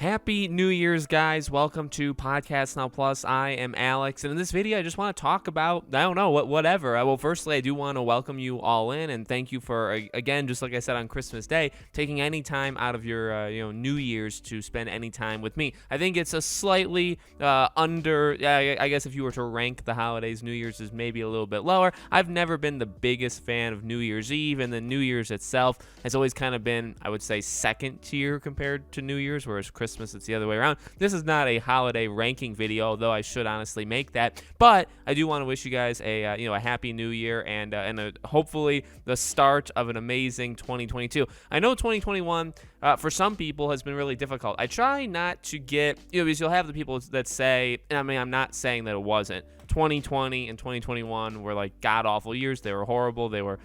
Happy New Year's, guys. Welcome to Podcast Now Plus. I am Alex, and in this video, I just want to talk about, whatever. Well, firstly, I do want to welcome you all in, and thank you for, again, just like I said on Christmas Day, taking any time out of your, New Year's to spend any time with me. I think it's a slightly I guess if you were to rank the holidays, New Year's is maybe a little bit lower. I've never been the biggest fan of New Year's Eve, and then New Year's itself has always kind of been, I would say, second tier compared to New Year's, whereas Christmas, it's the other way around. This is not a holiday ranking video, although I should honestly make that. But I do want to wish you guys a happy New Year and hopefully the start of an amazing 2022. I know 2021 for some people has been really difficult. I try not to get, because you'll have the people that say, and I mean, I'm not saying that it wasn't. 2020 and 2021 were like god-awful years. They were horrible. They were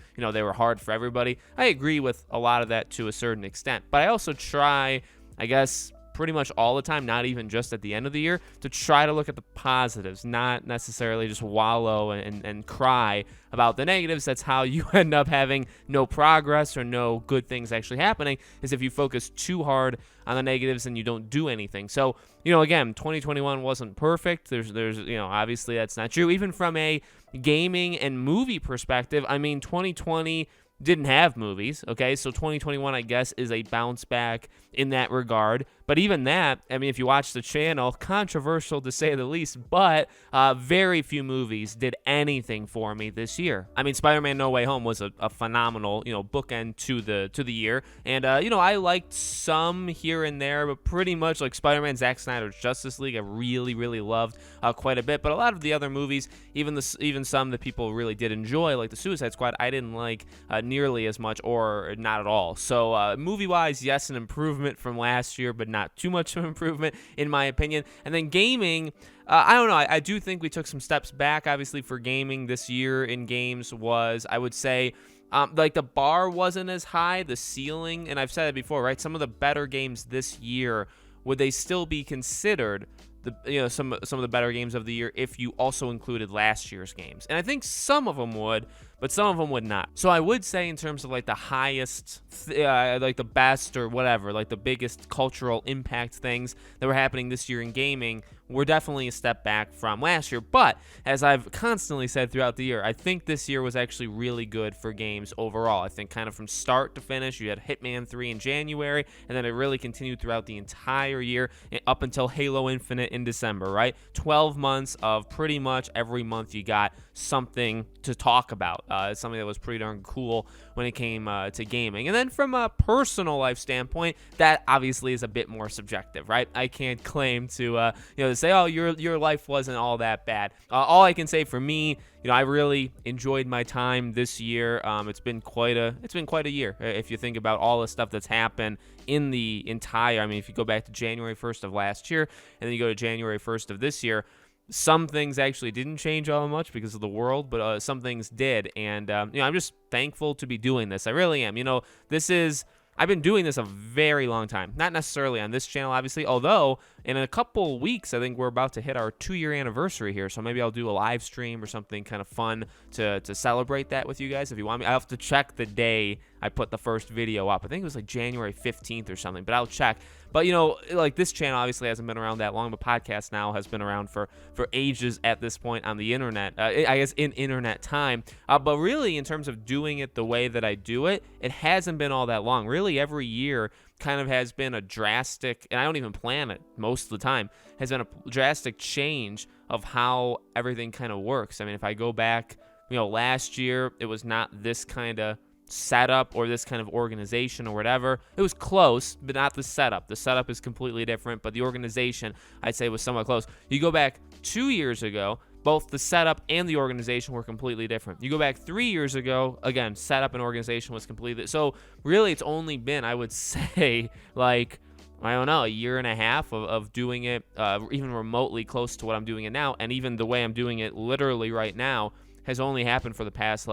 hard for everybody. I agree with a lot of that to a certain extent, but I also try, I guess, pretty much all the time, not even just at the end of the year, to try to look at the positives, not necessarily just wallow and cry about the negatives. That's how you end up having no progress or no good things actually happening, is if you focus too hard on the negatives and you don't do anything. So, again, 2021 wasn't perfect. There's obviously that's not true. Even from a gaming and movie perspective, I mean, 2020 didn't have movies, okay? So 2021, I guess, is a bounce back in that regard. But even that, I mean, if you watch the channel, controversial to say the least, but very few movies did anything for me this year. I mean, Spider-Man No Way Home was a phenomenal, bookend to the year. And, I liked some here and there, but pretty much like Spider-Man, Zack Snyder's Justice League, I really, really loved quite a bit. But a lot of the other movies, even some that people really did enjoy, like the Suicide Squad, I didn't like nearly as much or not at all. So movie-wise, yes, an improvement from last year, but not too much of an improvement in my opinion. And then gaming, I don't know. I do think we took some steps back. Obviously, for gaming this year in games was, I would say, like the bar wasn't as high, the ceiling, and I've said it before, right? Some of the better games this year, would they still be considered some of the better games of the year if you also included last year's games? And I think some of them would, but some of them would not. So I would say in terms of like the highest, like the best or whatever, like the biggest cultural impact things that were happening this year in gaming, we're definitely a step back from last year. But as I've constantly said throughout the year, I think this year was actually really good for games overall. I think kind of from start to finish, you had Hitman 3 in January, and then it really continued throughout the entire year up until Halo Infinite in December, right? 12 months of pretty much every month you got something to talk about. It's something that was pretty darn cool when it came to gaming. And then from a personal life standpoint, that obviously is a bit more subjective, right? I can't claim to say, oh, your life wasn't all that bad. All I can say for me, I really enjoyed my time this year. It's been quite a year if you think about all the stuff that's happened in the entire. I mean, if you go back to January 1st of last year and then you go to January 1st of this year, some things actually didn't change all that much because of the world, but some things did. And, I'm just thankful to be doing this. I really am. I've been doing this a very long time. Not necessarily on this channel, obviously, although in a couple weeks, I think we're about to hit our 2-year anniversary here. So maybe I'll do a live stream or something kind of fun to celebrate that with you guys if you want me. I'll have to check the day I put the first video up. I think it was like January 15th or something, but I'll check. But, like this channel obviously hasn't been around that long, but podcast now has been around for ages at this point on the internet, I guess in internet time. But really, in terms of doing it the way that I do it, it hasn't been all that long. Really, every year kind of has been a drastic, and I don't even plan it most of the time, has been a drastic change of how everything kind of works. I mean, if I go back, last year, it was not this kind of setup or this kind of organization or whatever. It was close, but not the setup. The setup is completely different, but the organization, I'd say, was somewhat close. You go back 2 years ago, both the setup and the organization were completely different. You go back 3 years ago, again, setup and organization was completely. So really, it's only been, I would say, like, I don't know, a year and a half of doing it, even remotely close to what I'm doing it now. And even the way I'm doing it literally right now has only happened for the past,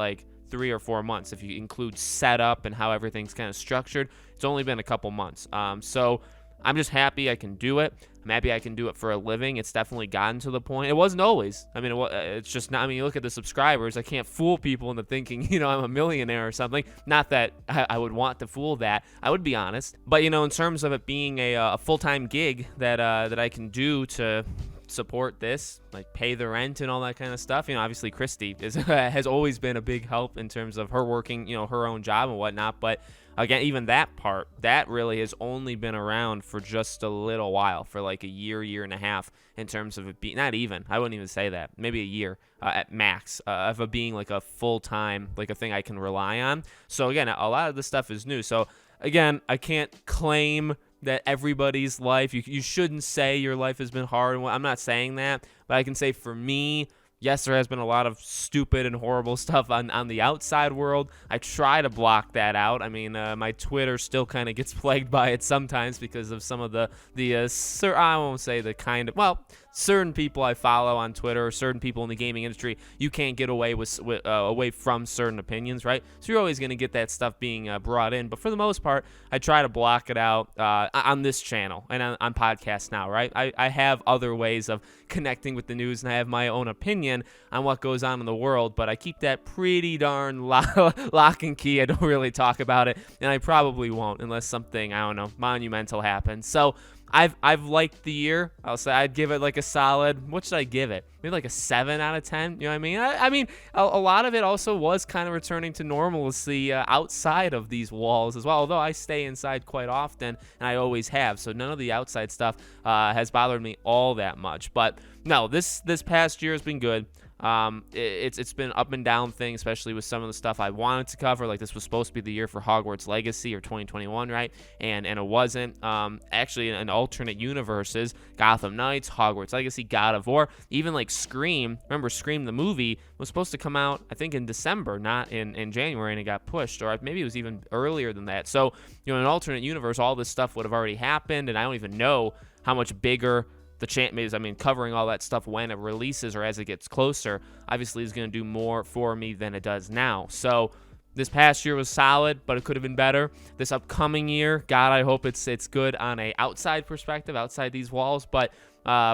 3 or 4 months. If you include setup and how everything's kind of structured, it's only been a couple months. So I'm just happy I can do it. I'm happy I can do it for a living. It's definitely gotten to the point. It wasn't always. I mean, it's just not. I mean, you look at the subscribers. I can't fool people into thinking, I'm a millionaire or something. Not that I would want to fool that. I would be honest. But, in terms of it being a full-time gig that I can do to support this, like pay the rent and all that kind of stuff. Obviously Christy has always been a big help in terms of her working, her own job and whatnot. But again, even that part, that really has only been around for just a little while, for like a year and a half, in terms of it being, not even, I wouldn't even say that, maybe a year at max, of it being like a full-time, like a thing I can rely on. So again, a lot of this stuff is new. So again, I can't claim that everybody's life, you shouldn't say your life has been hard. I'm not saying that, but I can say for me, yes, there has been a lot of stupid and horrible stuff on the outside world. I try to block that out. I mean, my Twitter still kind of gets plagued by it sometimes because of some of the I won't say the kind of, well, certain people I follow on Twitter, or certain people in the gaming industry, you can't get away away from certain opinions, right? So you're always going to get that stuff being brought in. But for the most part, I try to block it out on this channel and on podcasts now, right? I have other ways of connecting with the news, and I have my own opinion on what goes on in the world, but I keep that pretty darn lock and key. I don't really talk about it, and I probably won't unless something, I don't know, monumental happens. So I've liked the year. I'll say I'd give it like a solid, what should I give it? Maybe like a 7 out of 10. You know what I mean? I mean, a lot of it also was kind of returning to normalcy outside of these walls as well, although I stay inside quite often, and I always have. So none of the outside stuff has bothered me all that much. But no, this past year has been good. It's been up and down thing, especially with some of the stuff I wanted to cover. Like, this was supposed to be the year for Hogwarts Legacy, or 2021, right? And it wasn't. Actually, in alternate universes, Gotham Knights, Hogwarts Legacy, God of War, even like Scream. Remember, Scream the movie was supposed to come out, I think, in December, not in January, and it got pushed, or maybe it was even earlier than that. So, in an alternate universe, all this stuff would have already happened, and I don't even know how much bigger the champ is. I mean, covering all that stuff when it releases or as it gets closer, obviously is going to do more for me than it does now. So this past year was solid, but it could have been better. This upcoming year, God, I hope it's good on a outside perspective, outside these walls. But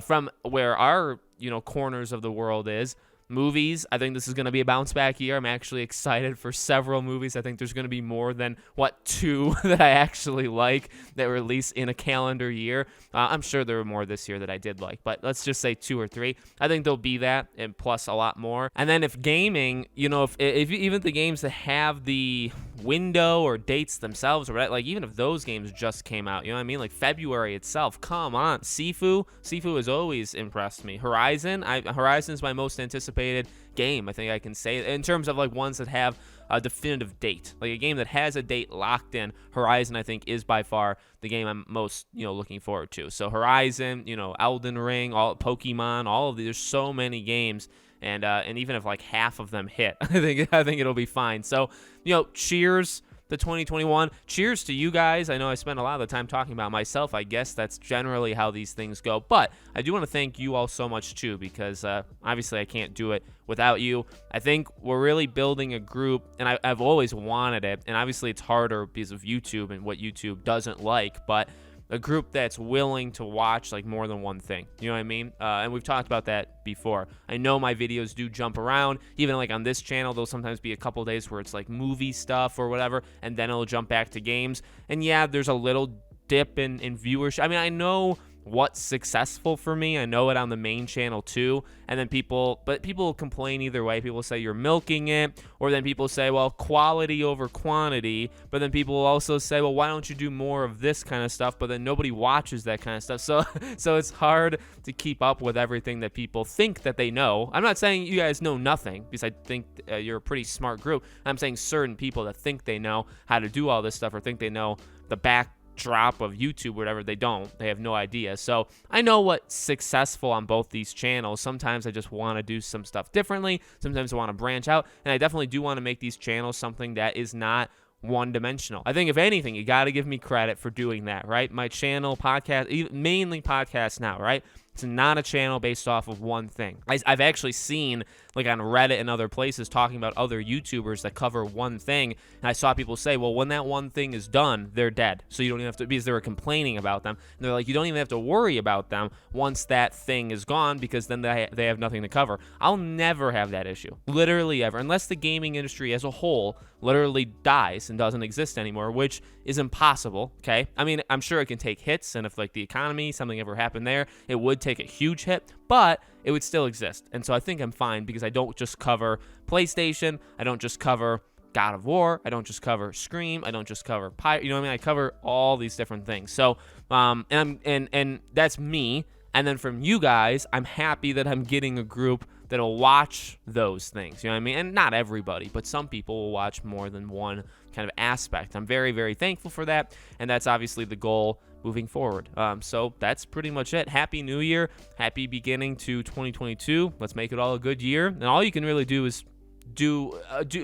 from where our corners of the world is, movies, I think this is going to be a bounce back year. I'm actually excited for several movies. I think there's going to be more than, 2 that I actually like that release in a calendar year. I'm sure there were more this year that I did like, but let's just say 2 or 3. I think there'll be that, and plus a lot more. And then if gaming, if even the games that have the window or dates themselves, or like even if those games just came out, you know what I mean? Like February itself, come on. Sifu has always impressed me. Horizon's my most anticipated game, I think I can say, in terms of like ones that have a definitive date, like a game that has a date locked in. Horizon, I think, is by far the game I'm most looking forward to. So Horizon, Elden Ring, all Pokemon, all of these. There's so many games, and even if like half of them hit, I think it'll be fine. So cheers to 2021. Cheers to you guys. I know I spent a lot of the time talking about myself. I guess that's generally how these things go. But I do want to thank you all so much too, because obviously I can't do it without you. I think we're really building a group, and I've always wanted it. And obviously it's harder because of YouTube and what YouTube doesn't like, but a group that's willing to watch like more than one thing. You know what I mean? And we've talked about that before. I know my videos do jump around. Even like on this channel, there'll sometimes be a couple days where it's like movie stuff or whatever, and then it'll jump back to games. And yeah, there's a little dip in viewership. I mean, I know what's successful for me. I know it on the main channel too. And then people complain either way. People say you're milking it, or then people say, well, quality over quantity. But then people also say, well, why don't you do more of this kind of stuff? But then nobody watches that kind of stuff. So it's hard to keep up with everything that people think that they know. I'm not saying you guys know nothing, because I think you're a pretty smart group. I'm saying certain people that think they know how to do all this stuff, or think they know the backdrop of YouTube, whatever, they don't. They have no idea. So I know what's successful on both these channels. Sometimes I just want to do some stuff differently. Sometimes I want to branch out, and I definitely do want to make these channels something that is not one-dimensional. I think if anything, you got to give me credit for doing that, right? My channel, podcast, mainly podcasts now, right? It's not a channel based off of one thing. I've actually seen, like on Reddit and other places, talking about other YouTubers that cover one thing, and I saw people say, well, when that one thing is done, they're dead. So you don't even have to, because they were complaining about them. And they're like, you don't even have to worry about them once that thing is gone, because then they have nothing to cover. I'll never have that issue, literally ever, unless the gaming industry as a whole literally dies and doesn't exist anymore, which is impossible, okay? I mean, I'm sure it can take hits, and if like the economy, something ever happened there, it would take a huge hit, but it would still exist. And so I think I'm fine, because I don't just cover PlayStation, I don't just cover God of War, I don't just cover Scream, I don't just cover Pyre, you know what I mean? I cover all these different things. So, and that's me. And then from you guys, I'm happy that I'm getting a group that'll watch those things, you know what I mean? And not everybody, but some people will watch more than one kind of aspect. I'm very, very thankful for that, and that's obviously the goal moving forward. So that's pretty much it. Happy New Year. Happy beginning to 2022. Let's make it all a good year. And all you can really do is be you.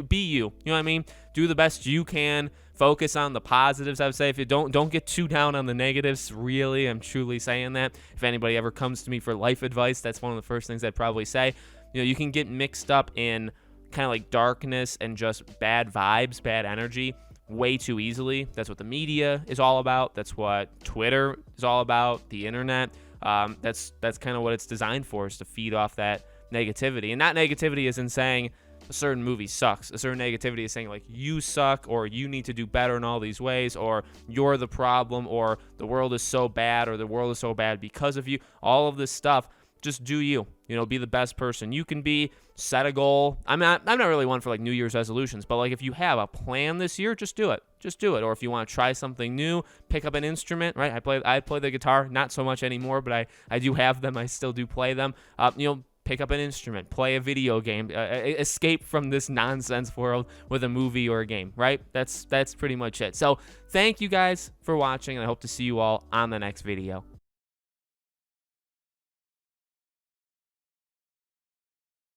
You know what I mean? Do the best you can. Focus on the positives, I would say. If you don't get too down on the negatives, really. I'm truly saying that. If anybody ever comes to me for life advice, that's one of the first things I'd probably say. You know, you can get mixed up in kind of like darkness and just bad vibes, bad energy way too easily. That's what the media is all about. That's what Twitter is all about, the internet. That's kind of what it's designed for, is to feed off that negativity. And that negativity isn't saying a certain movie sucks. A certain negativity is saying like you suck, or you need to do better in all these ways, or you're the problem, or the world is so bad, or the world is so bad because of you. All of this stuff, just do you. You know, be the best person you can be. Set a goal. I'm not really one for like New Year's resolutions, but like if you have a plan this year, just do it. Just do it. Or if you want to try something new, pick up an instrument, right? I play the guitar, not so much anymore, but I do have them. I still do play them. You know, pick up an instrument, play a video game, escape from this nonsense world with a movie or a game, right? That's pretty much it. So thank you guys for watching, and I hope to see you all on the next video.